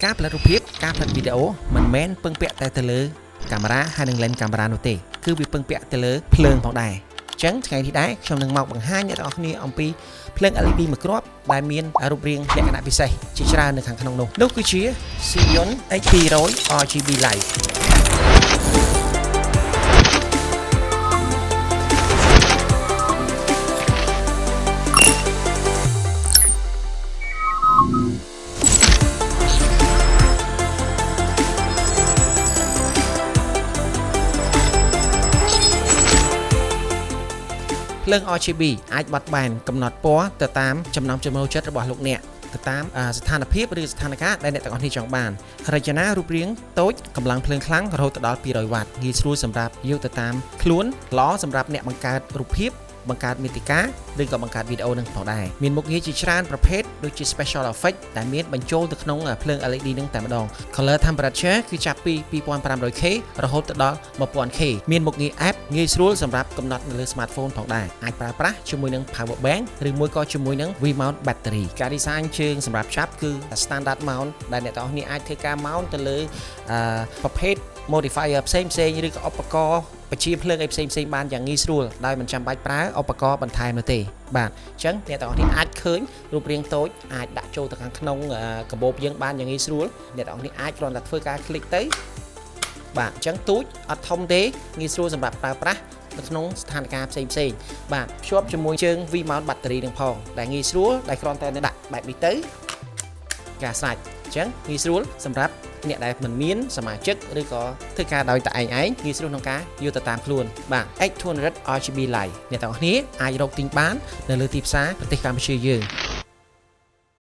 ការផលិតរូបភាពការផលិតវីដេអូមិនមែនពឹងពាក់តែទៅលើកាមេរ៉ាហើយនឹង lens កាមេរ៉ានោះទេគឺវាពឹងពាក់ទៅលើភ្លើងផងដែរអញ្ចឹងថ្ងៃនេះដែរខ្ញុំនឹងមកបង្ហាញអ្នកទាំងអស់គ្នាអំពីភ្លើង LED មួយគ្រាប់ដែលមានរូបរាងលក្ខណៈពិសេសជាច្រើននៅខាងក្នុងនោះគឺជា Xeon H200 RGB Lightភ្លើង RGB អាចបត់បែនកំណត់ពណ៌ទៅតាមចំណង់ចំណូលចិត្តរបស់លោកអ្នកទៅតាមស្ថានភាពឬស្ថានភាពដែលអ្នកទាំងអស់គ្នាចង់បានរចនារូបរាងតូចកម្លាំងភ្លើងខ្លាំងរហូតដល់200វ៉ាត់ងាយស្រួលសម្រាប់យកទៅតាមខ្លួនល្អសម្រាប់អ្នកបង្កើតរូបភាពបង្កើតមាតិកាឬក៏បង្កើតវីដេអូនឹងផងដែរមានមុខងារជាច្រើនប្រភេទដូចជា special effect ដែលមានបញ្ចូលទៅក្នុងភ្លើង LED នឹងតែម្ដង color temperature គឺចាប់ពី 2500K រហូតដល់ 1000K មានមុខងារ app ងាយស្រួលសម្រាប់កំណត់នៅលើ smartphone ផងដែរអាចប្រើប្រាស់ជាមួយនឹង power bank ឬមួយក៏ជាមួយនឹង V mount battery ការ design ជើងសម្រាប់ចាប់គឺ standard mount ដែលអ្នកទាំងអស់គ្នាអាចធ្វើការ mount ទៅលើប្រភេទ modifier ផ្សេងឬក៏ឧបករណ៍បញ្ជាភ្លើងផ្សេងបានយ៉ាងងាយស្រួលដោយមិនចាំបាច់ប្រើឧបករណ៍បន្ថែមនោះទេបាទអញ្ចឹងអ្នកទាំងអស់គ្នាអាចឃើញរូបរាងតូចអាចដាក់ចូលទៅខាងក្នុងកាបូបយើងបានយ៉ាងងាយស្រួលអ្នកទាំងអស់គ្នាអាចគ្រាន់តែធ្វើការคลิกទៅបាទអញ្ចឹងទូចអត់ធំទេងាយស្រួលសម្រាប់ប្រើប្រាស់នៅក្នុងស្ថានភាពផ្សេងបាទភ្ជាប់ជាមួយជើង V mount battery នឹងផងដែលងាយស្រួលដែលគ្រាន់តែដាក់បែបនេះទៅការស្រាច់អញ្ចឹងងាយស្រួលសម្រាប់អ្នកដែលមិនមានសមាជិកឬក៏ធ្វើការដោយតែឯងងាយស្រួលក្នុងការយកទៅតាមខ្លួនបាទ H200 RGB Light អ្នកទាំងអស់គ្នាអាចរកទិញបាននៅលើទីផ្សារប្រទេសកម្ពុជាយើង